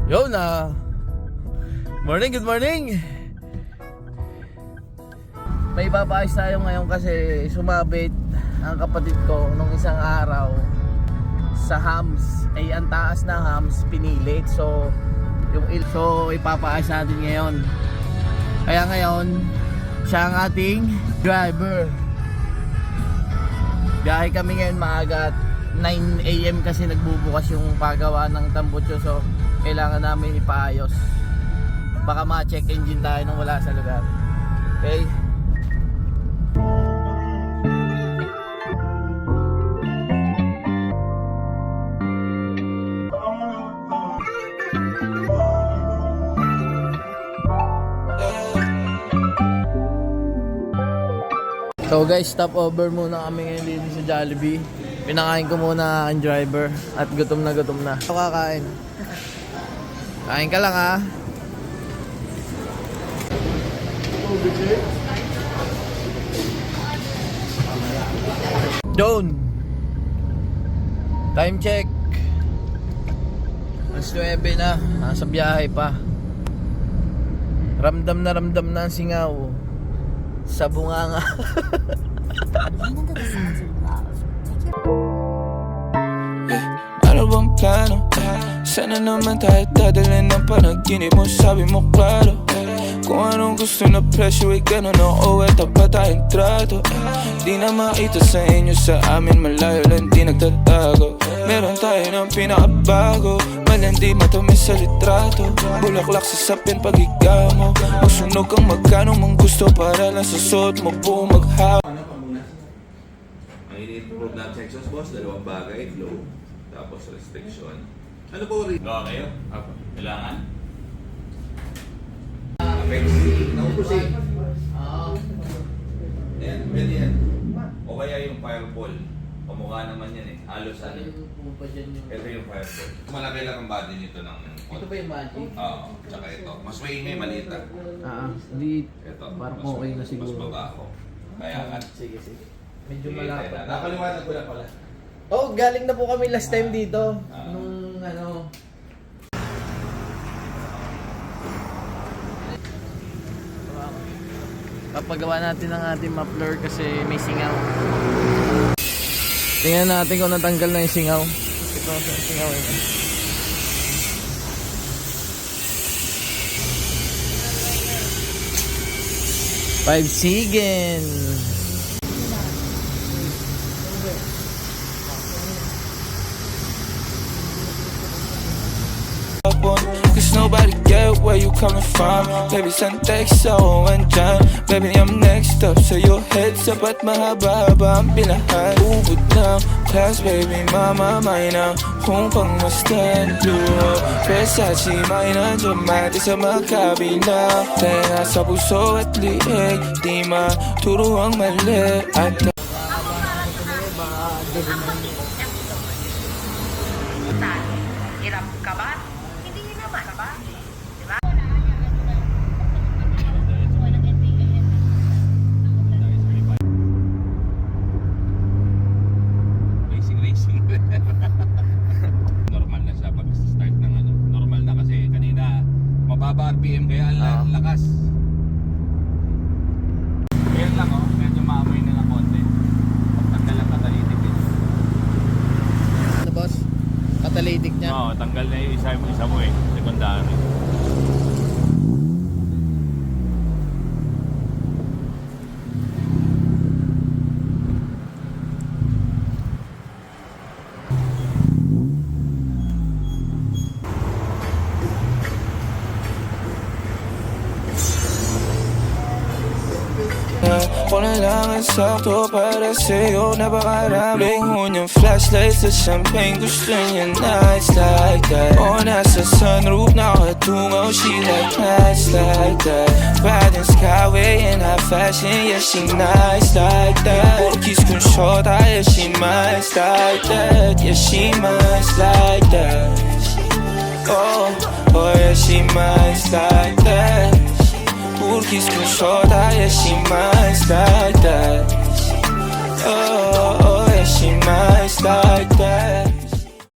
Yo na. Morning, good morning. May ipapaayos tayo ngayon kasi sumabit ang kapatid ko nung isang araw sa hams. Ay ang taas na hams pinilit. So ipapaayos natin ngayon. Kaya ngayon siya ang ating driver. Biyahe kami ngayon maaga at 9 AM kasi nagbubukas yung pagawa ng tambutso. So kailangan namin ipaayos. Baka ma-check engine tayo nung wala sa lugar. Okay. So guys, stop over muna kami ngayon dito sa Jollibee. Pinakain ko muna ang driver at gutom na gutom na. Ako kakain. Kain ka lang ha. Doon. Time check. Alas 9 na. Nasa biyahe pa. Ramdam na ang singaw sa bunganga. Ano bang plano? Sana naman tayo dadalhin ng panaginip mo. Sabi mo klaro kung anong gusto na presyo ay gano'n o tapat tayong trato. Di na makita sa inyo, sa amin malayo lang di nagtatago. Meron tayo ng pinakabago, malandi matamis sa litrato. Bulaklak sa sapin pag ikaw mo. Magsunog kang magkano mong gusto para lang sa suot mo buong maghawa. Ano pa muna? Ang ini-improve natin sa exhaust boss, dalawang bagay, flow, tapos restriction. Ano po rin? Gawa kayo? Apo. Kailangan? Apex, naubos eh. Yan, pwede yan. O kaya yung fireball. Pamukha naman yan eh. Halos ano. Ito yung fireball. Malaki lang ang body nito ng... Ito ba yung magic? Oo, tsaka ito. Mas maingay, malita. Hindi. Ito, Parang mas, okay na siguro. Mas babaho. Kaya nga. Sige. Medyo Sige, malapad. nakaliwanag ko lang pala. Oh, galing na po kami last time dito. Nung ano. Papagawa natin ang ating muffler kasi may singaw. Tingnan natin kung natanggal na yung singaw. Ito sa singaw ito. Five Sigen. Cause nobody get where you coming from. Baby, send text so and dyan. Baby, I'm next up, so your head's up at mahaba-haba ang pinahan. Ubod ng class, baby, mama, may na kung pangmastan luho. Versace, may na dramatic sa magkabina. Tenga sa puso at liig, di maturo ang mali. At Hirap ka ba? Hindi naman ba? Diba? Racing. Normal na siya pag start ng ano. Normal na kasi kanina mababa RPM kaya ang lakas. Ayan lang oh, medyo maamoy na ng konti. Tanggal ang catalytic eh. Ano boss? Catalytic niya. Oo, tanggal na yung isa mo eh. Secondary. Ako na lang ang sakto para sa'yo. Napakaraming hunyang flashlights sa champagne. Gusto niya nights like that. O nasa sunroof nakatungaw. She like nights like that. Riding skyway in high fashion. Yeah, she nice like that. Kiss kong short, yeah, she nice like that. Yeah, she nice like that. Oh, yeah, she nice like that. Kiss kong short, yeah, she nice like that. Oh, yeah, she nice like that.